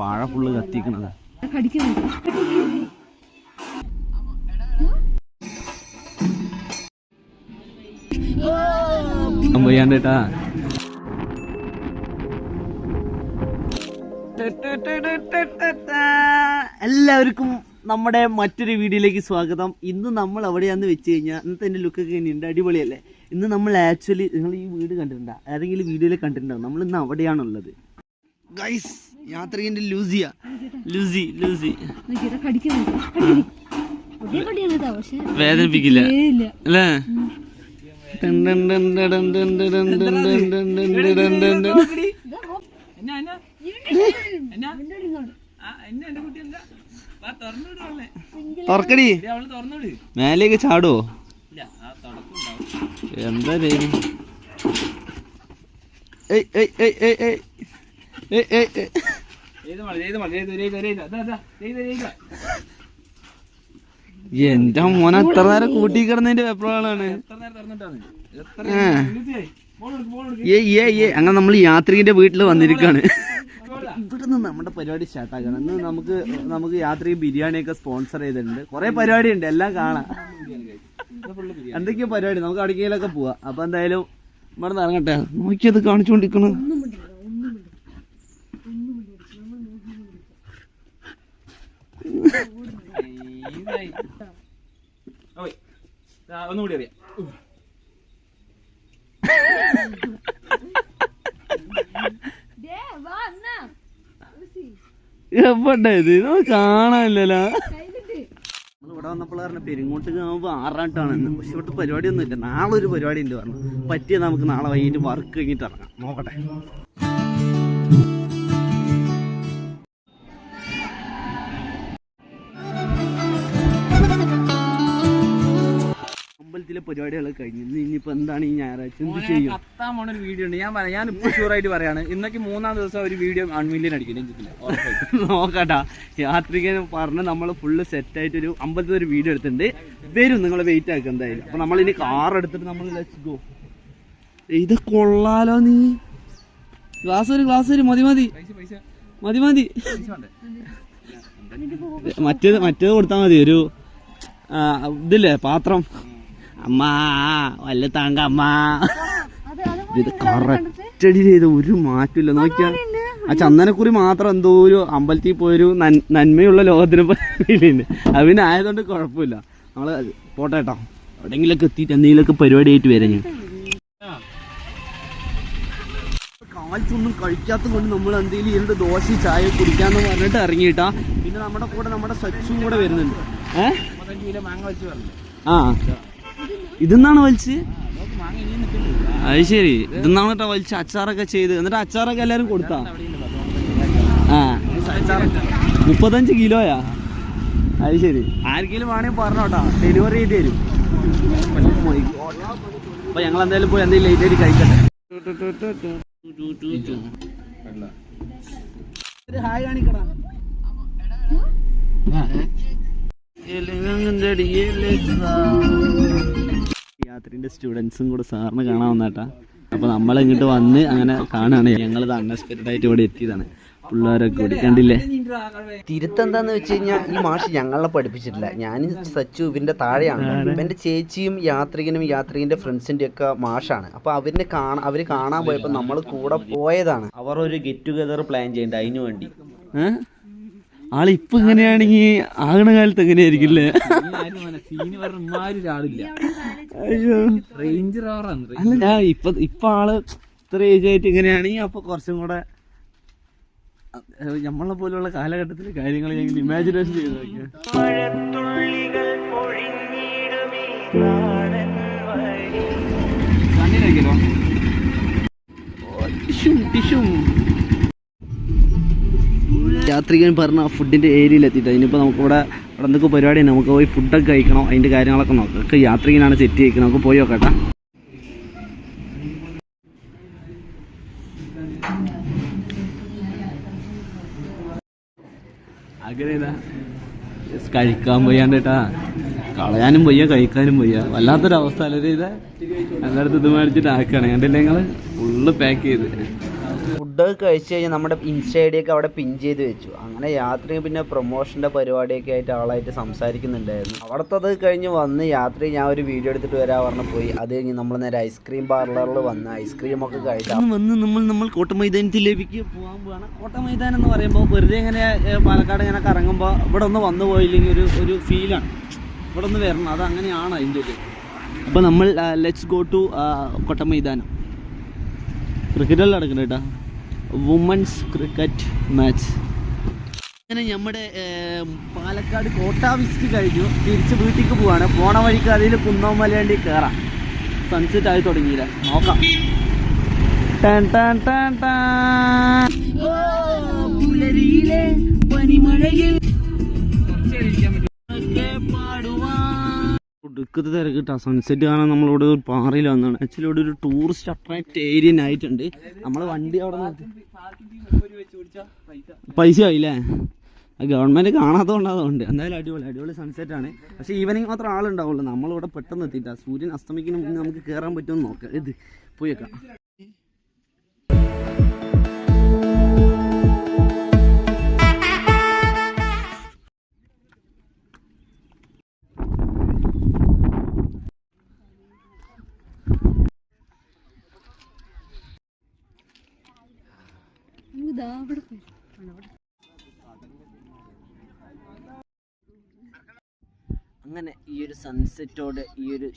വാഴ ഫുള്ള് കത്തിക്കണത്. പോയാണ്ടേട്ടാ എല്ലാവർക്കും നമ്മുടെ മറ്റൊരു വീഡിയോയിലേക്ക് സ്വാഗതം. ഇന്ന് നമ്മൾ എവിടെയാന്ന് വെച്ച് കഴിഞ്ഞാൽ ഇന്നത്തെ എൻ്റെ ലുക്കൊക്കെ ഇനിയുണ്ട്, അടിപൊളിയല്ലേ? ഇന്ന് നമ്മൾ ആക്ച്വലി നിങ്ങൾ ഈ വീട് കണ്ടിട്ടുണ്ടോ? ഏതെങ്കിലും വീഡിയോയിൽ കണ്ടിട്ടുണ്ടാവും. നമ്മൾ ഇന്ന് അവിടെയാണുള്ളത് ഗൈസ്. യാത്രികൻ്റെ ലൂസി വേദനിപ്പിക്കില്ല അല്ലേ? തുറക്കടി, മേലേക്ക് ചാടുവോ? എന്താ എന്റെ മോനെ എത്ര നേരം കൂട്ടി കിടന്നതിന്റെ വെപ്രാളാണ്. അങ്ങനെ നമ്മൾ യാത്രികന്റെ വീട്ടിൽ വന്നിരിക്കാണ്. ഇവിടുന്ന് നമ്മുടെ പരിപാടി സ്റ്റാർട്ടാക്കണം. ഇന്ന് നമുക്ക് യാത്രിക ബിരിയാണിയൊക്കെ സ്പോൺസർ ചെയ്തിട്ടുണ്ട്. കുറെ പരിപാടി ഉണ്ട്, എല്ലാം കാണാം. എന്തൊക്കെയോ പരിപാടി, നമുക്ക് അടുക്കയിലൊക്കെ പോവാം. അപ്പൊ എന്തായാലും ഇവിടെ നിന്ന് ഇറങ്ങട്ടെ. നോക്കിയത് കാണിച്ചുകൊണ്ടിരിക്കണം. ഒന്നുകൂടി അറിയാം. എവിടെ ഇത് കാണാനില്ലല്ലോ. ഇവിടെ വന്നപ്പോൾ പറഞ്ഞ പെരിങ്ങോട്ട് ആകുമ്പോൾ ആറാട്ടാണെന്ന്. പക്ഷെ ഇവിടെ പരിപാടിയൊന്നും ഇല്ല. നാളെ ഒരു പരിപാടി ഉണ്ട് പറഞ്ഞു. പറ്റിയ നമുക്ക് നാളെ വൈകിട്ട് വർക്ക് കഴിഞ്ഞിട്ട് ഇറങ്ങാം. നോക്കട്ടെ. അമ്പലത്തിലെ പരിപാടികളൊക്കെ കഴിഞ്ഞു. ഇനിയിപ്പോ എന്താണ് ഈ ഞായറാഴ്ച എന്ത് ചെയ്യും? കത്താൻ പോണ ഒരു വീഡിയോ ഉണ്ട്. ഞാനിപ്പോ ഷുവറായിട്ട് പറയാണ്, ഇന്നൊക്കെ 3-ാം ദിവസം ഒരു വീഡിയോ 1 മില്യൺ അടിക്കും. നോക്കട്ടാ, യാത്രികന് പറഞ്ഞ് നമ്മൾ ഫുള്ള് സെറ്റായിട്ട് ഒരു അമ്പലത്തിൽ ഒരു വീഡിയോ എടുത്തിട്ടുണ്ട്. വരും, നിങ്ങൾ വെയിറ്റ് ആക്കുക എന്തായാലും. അപ്പൊ നമ്മൾ ഇനി കാർ എടുത്തിട്ട് നമ്മൾ ലെറ്റ്സ് ഗോ. ഇത് കൊള്ളാലോ. നീ ഗ്ലാസ് ഒരു മതി മറ്റേത് കൊടുത്താൽ മതി. ഒരു ഇതില്ലേ പാത്രം. അമ്മ വല്ല താങ്ക അമ്മ. ഇത് കറക്റ്റടി ചെയ്ത് ഒരു മാറ്റില്ല. നോക്കിയാ ആ ചന്ദനക്കുറി മാത്രം എന്തോ ഒരു അമ്പലത്തിൽ പോയൊരു നന്മയുള്ള ലോകത്തിന് ഉണ്ട്. അതിന് ആയതുകൊണ്ട് കുഴപ്പമില്ല. നമ്മള് പോട്ടെ കേട്ടോ. എവിടെയെങ്കിലൊക്കെ എത്തിയിട്ട് എന്തെങ്കിലുമൊക്കെ പരിപാടി ആയിട്ട് വരാം. ഞാൻ കാലത്തൊന്നും കഴിക്കാത്തത് കൊണ്ട് നമ്മൾ എന്തെങ്കിലും ഇരുണ്ട് ദോശ ചായ കുടിക്കാന്ന് പറഞ്ഞിട്ട് ഇറങ്ങിയിട്ടാ. പിന്നെ നമ്മുടെ കൂടെ നമ്മുടെ സച്ചും കൂടെ വരുന്നുണ്ട്. ആ ഇതെന്നാണ് വലിച്ച്? അത് ശരി, ഇതെന്നാണ് കേട്ടോ വലിച്ച്. അച്ചാറൊക്കെ ചെയ്ത് എന്നിട്ട് അച്ചാറൊക്കെ എല്ലാരും കൊടുത്താ? ആ 35 കിലോയാ? അത് ശരി. ആർക്കെങ്കിലും വേണമെങ്കിൽ പറഞ്ഞോട്ടാ, ഡെലിവറി ചെയ്ത് തരും. അപ്പൊ ഞങ്ങൾ എന്തായാലും പോയി എന്തെങ്കിലും ലേറ്റ് ആയിട്ട് കഴിക്കട്ടെ. ഹായ് കാണിക്കടാ. യാത്രിന്റെ സ്റ്റുഡൻസും കൂടെ സാറിന് കാണാൻ വന്നാട്ടാ. അപ്പൊ നമ്മൾ ഇങ്ങോട്ട് വന്ന് അങ്ങനെ കാണാണ്. ഞങ്ങളിത് അൺഎക്സ്പെക്റ്റഡ് ആയിട്ട് ഇവിടെ എത്തിയതാണ്. പിള്ളേരൊക്കെ കൂടി കണ്ടില്ലേ. തിരുത്തെന്താന്ന് വെച്ച് കഴിഞ്ഞാൽ ഈ മാഷ് ഞങ്ങളെ പഠിപ്പിച്ചിട്ടില്ല. ഞാനും സച്ചു ഇവന്റെ താഴെയാണ്. ഇവന്റെ ചേച്ചിയും യാത്രികന്റെ ഫ്രണ്ട്സിന്റെ ഒക്കെ മാഷാണ്. അപ്പൊ അവര് കാണാൻ പോയപ്പോ നമ്മൾ കൂടെ പോയതാണ്. അവർ ഒരു ഗെറ്റ് ടുഗദർ പ്ലാൻ ചെയ്യണ്ട അതിനു വേണ്ടി. ആളിപ്പൊ ഇങ്ങനെയാണെങ്കി ആകണ കാലത്ത് എങ്ങനെയായിരിക്കില്ലേ? അല്ല ഞാൻ ഇപ്പൊ ആള് ഇത്ര ഏജ് ആയിട്ട് ഇങ്ങനെയാണെങ്കിൽ അപ്പൊ കുറച്ചും കൂടെ നമ്മളെ പോലുള്ള കാലഘട്ടത്തിലെ കാര്യങ്ങൾ ഞങ്ങൾ ഇമാജിനേഷൻ ചെയ്ത് നോക്കിയാൽ. യാത്രികൻ പറഞ്ഞ ഫുഡിൻ്റെ ഏരിയയിൽ എത്തിയിട്ട് ഇനിയിപ്പോൾ നമുക്കിവിടെ എന്തൊക്കെ പരിപാടി ഉണ്ട്. നമുക്ക് പോയി ഫുഡൊക്കെ കഴിക്കണം. അതിൻ്റെ കാര്യങ്ങളൊക്കെ നോക്കാം. ഒക്കെ യാത്രികനാണ് സെറ്റ് ചെയ്യിക്കുന്നത്. നമുക്ക് പോയി നോക്കട്ടെ. അങ്ങനെ കഴിക്കാൻ പോയാണ്ടേട്ടാ. കളയാനും വയ്യ, കഴിക്കാനും വയ്യ. വല്ലാത്തൊരവസ്ഥ അല്ലേ ഇത്. എല്ലായിടത്തും ഇത് മേടിച്ചിട്ട് ആക്കുകയാണ്. കണ്ടില്ലേ നിങ്ങൾ? ഫുള്ള് പാക്ക് ചെയ്ത് ഫുഡൊക്കെ കഴിച്ച് കഴിഞ്ഞാൽ നമ്മുടെ ഇൻസ്റ്റ ഐ ഡിയൊക്കെ അവിടെ പിൻ ചെയ്ത് വെച്ചു. അങ്ങനെ യാത്രയും പിന്നെ പ്രൊമോഷൻ്റെ പരിപാടിയൊക്കെ ആയിട്ട് ആളായിട്ട് സംസാരിക്കുന്നുണ്ടായിരുന്നു. അവിടുത്തെ കഴിഞ്ഞ് വന്ന് യാത്രയിൽ ഞാൻ ഒരു വീഡിയോ എടുത്തിട്ട് വരാൻ പറഞ്ഞ് പോയി. അത് കഴിഞ്ഞ് നമ്മൾ നേരെ ഐസ്ക്രീം പാർലറിൽ വന്ന് ഐസ്ക്രീമൊക്കെ കഴിച്ചാൽ വന്ന് നമ്മൾ കോട്ടമൈതാനത്തിലേക്ക് പോകാൻ പോവാണ്. കോട്ടമൈതാനം എന്ന് പറയുമ്പോൾ വെറുതെ ഇങ്ങനെ പാലക്കാട് ഇങ്ങനെ കറങ്ങുമ്പോൾ ഇവിടെ ഒന്ന് വന്നു പോയില്ലെങ്കിൽ ഒരു ഫീലാണ്. ഇവിടെ ഒന്ന് വരണം, അത് അങ്ങനെയാണ് അതിൻ്റെ ഒരു. അപ്പോൾ നമ്മൾ ലെറ്റ്സ് ഗോ ടു കോട്ടമൈതാനം. ക്രിക്കറ്റെല്ലാം നടക്കുന്നത് കേട്ടോ, വുമൻസ് ക്രിക്കറ്റ് മാച്ച്. അങ്ങനെ നമ്മുടെ പാലക്കാട് കോട്ട വിസിറ്റ് കഴിഞ്ഞു. തിരിച്ച് വീട്ടിലേക്ക് പോവാണ്. പോണ വഴിക്ക് അതിൽ കുന്നോമലേണ്ടി കയറാം. സൺസെറ്റ് ആയി തുടങ്ങിയില്ല, നോക്കാം. ഒടുക്കത്തെ തിരക്കിട്ടാ. സൺസെറ്റ് കാണാൻ നമ്മളിവിടെ ഒരു പാറയിൽ വന്നതാണ്. ആക്ച്വലി ഇവിടെ ഒരു ടൂറിസ്റ്റ് അട്രാക്റ്റ് ഏരിയ ആയിട്ടുണ്ട്. നമ്മൾ വണ്ടി അവിടെ പൈസ ആയില്ലേ, ഗവൺമെൻറ് കാണാത്തതുകൊണ്ട്. എന്തായാലും അടിപൊളി സൺസെറ്റാണ്. പക്ഷേ ഈവനിങ് മാത്രം ആളുണ്ടാവുള്ളൂ. നമ്മളിവിടെ പെട്ടെന്ന് എത്തിയിട്ടാ. സൂര്യൻ അസ്തമിക്കുന്ന മുന്നേ നമുക്ക് കയറാൻ പറ്റുമെന്ന് നോക്കാം. ഇത് പോയേക്കാം. അങ്ങനെ ഈ ഒരു സൺസെറ്റോടെ ഈ ഒരു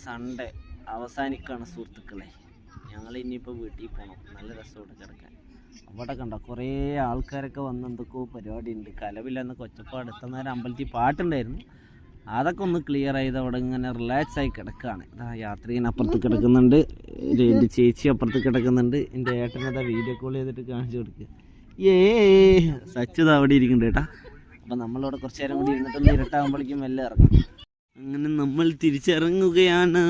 സൺഡേ അവസാനിക്കുകയാണ് സുഹൃത്തുക്കളെ. ഞങ്ങൾ ഇനിയിപ്പോൾ വീട്ടിൽ പോകണം. നല്ല രസമോടെ കിടക്കാൻ. അവിടെ കണ്ടോ കുറേ ആൾക്കാരൊക്കെ വന്ന് എന്തൊക്കെയോ പരിപാടി ഉണ്ട്. കലവില്ലെന്നൊക്കെ ഒച്ചപ്പാട്. എത്ര നേരം അമ്പലത്തിൽ പാട്ടുണ്ടായിരുന്നു. അതൊക്കെ ഒന്ന് ക്ലിയർ ചെയ്ത് അവിടെ ഇങ്ങനെ റിലാക്സ് ആയി കിടക്കുകയാണ്. യാത്രികൻ അപ്പുറത്ത് കിടക്കുന്നുണ്ട്, എൻ്റെ ചേച്ചി അപ്പുറത്ത് കിടക്കുന്നുണ്ട്. എൻ്റെ ഏട്ടനതാ വീഡിയോ കോൾ ചെയ്തിട്ട് കാണിച്ചു കൊടുക്കുക. സച്ചിത അവിടെ ഇരിക്കുന്നുണ്ട് കേട്ടാ. അപ്പം നമ്മളിവിടെ കുറച്ച് നേരം കൂടി ഇരുന്നിട്ടൊന്ന് ഇരട്ടാകുമ്പോഴേക്കും മെല്ലെ ഇറങ്ങും. അങ്ങനെ നമ്മൾ തിരിച്ചിറങ്ങുകയാണ്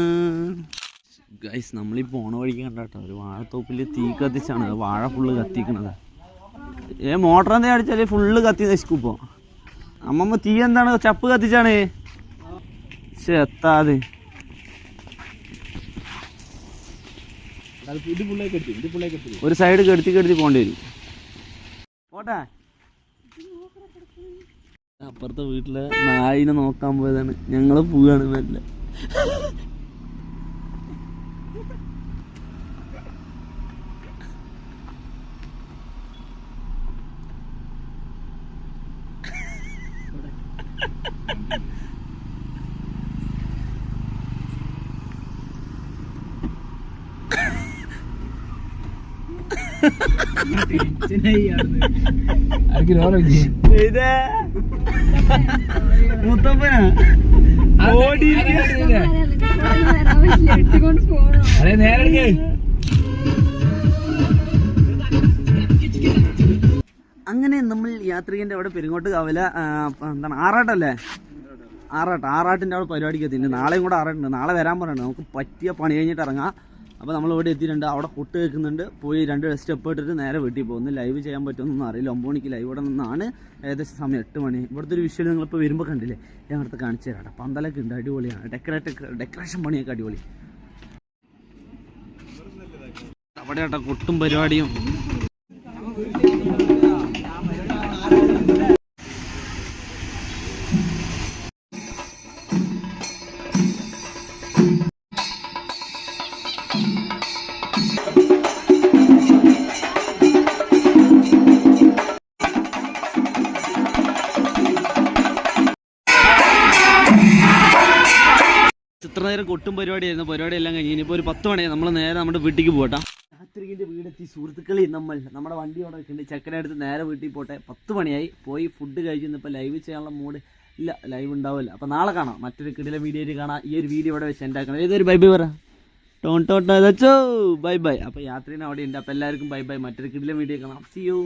ഗൈസ്. നമ്മളീ പോണ വഴിക്ക് കണ്ടോ ഒരു വാഴത്തോപ്പിൽ തീ കത്തിച്ചാണ്. വാഴ ഫുള്ള് കത്തിക്കണത്. മോട്ടർ എന്താ അടിച്ചാൽ ഫുള്ള് കത്തി നശിക്കും. ഇപ്പോൾ അമ്മമ്മ തീ എന്താണ് ചപ്പ് കത്തിച്ചാണ്. എത്താതെ ഒരു സൈഡ് കെടുത്തി പോകേണ്ടി വരും. പോട്ടെ. അപ്പുറത്തെ വീട്ടിലെ നായിനെ നോക്കാൻ പോയതാണ്. ഞങ്ങൾ പോവുകയാണ് മെല്ലെ. മുത്തപ്പനാ അങ്ങനെ നമ്മൾ യാത്രികൻ്റെ അവിടെ പെരിങ്ങോട്ട് കാവില എന്താണ് ആറാട്ടല്ലേ, ആറാട്ടിൻ്റെ അവിടെ പരിപാടിക്ക് എത്തിയിട്ടുണ്ട്. നാളെയും കൂടെ ആറാട്ടുണ്ട്. നാളെ വരാൻ പറയുന്നുണ്ട്. നമുക്ക് പറ്റിയ പണി കഴിഞ്ഞിട്ട് ഇറങ്ങാം. അപ്പോൾ നമ്മൾ ഇവിടെ എത്തിയിട്ടുണ്ട്. അവിടെ കൊട്ട് കേൾക്കുന്നുണ്ട്. പോയി 2 സ്റ്റെപ്പ് ഇട്ടിട്ട് നേരെ വീട്ടിൽ പോകുന്നു. ലൈവ് ചെയ്യാൻ പറ്റുമെന്നൊന്നും അറിയില്ല. 9 മണിക്ക് ലൈവ് ഇവിടെ നിന്നാണ്. ഏകദേശം സമയം 8 മണി. ഇവിടുത്തെ ഒരു വിഷ്വൽ നിങ്ങളിപ്പോൾ വരുമ്പോൾ കണ്ടില്ലേ, ഞാൻ അടുത്ത് കാണിച്ചു തരാം. പന്തലൊക്കെ ഉണ്ട്, അടിപൊളിയാണ്. ഡെക്കറേഷൻ പണിയൊക്കെ അടിപൊളി. അവിടെ കേട്ടോ കൊട്ടും പരിപാടിയും. ഇത്ര നേരം കൊട്ടും പരിപാടിയായിരുന്നു. പരിപാടിയെല്ലാം കഴിഞ്ഞ് ഇനിയിപ്പോൾ ഒരു 10 മണിയായി. നമ്മൾ നേരെ നമ്മുടെ വീട്ടിലേക്ക് പോകട്ടെ. യാത്രികൻ്റെ വീടെത്തി സുഹൃത്തുക്കളെ. നമ്മുടെ വണ്ടി അവിടെ വെക്കുന്നുണ്ട്. ചെക്കനെ അടുത്ത് നേരെ വീട്ടിൽ പോട്ടെ. 10 മണിയായി. പോയി ഫുഡ് കഴിച്ചു. ഇപ്പോൾ ലൈവ് ചെയ്യാനുള്ള മൂഡ് ഇല്ല, ലൈവ് ഉണ്ടാവില്ല. അപ്പോൾ നാളെ കാണാം. മറ്റൊരു കിടില വീഡിയോയിൽ കാണാം. ഈ ഒരു വീഡിയോ ഇവിടെ വെച്ച് ഉണ്ടാക്കണം. ഏതൊരു ബൈ ബൈ പറ. ടോട്ടോ ബൈ ബൈ. അപ്പോൾ യാത്രിനെ അവിടെ ഉണ്ട്. അപ്പോൾ എല്ലാവർക്കും ബൈ ബൈ. മറ്റൊരു കിടില വീഡിയോ കാണാം. See U.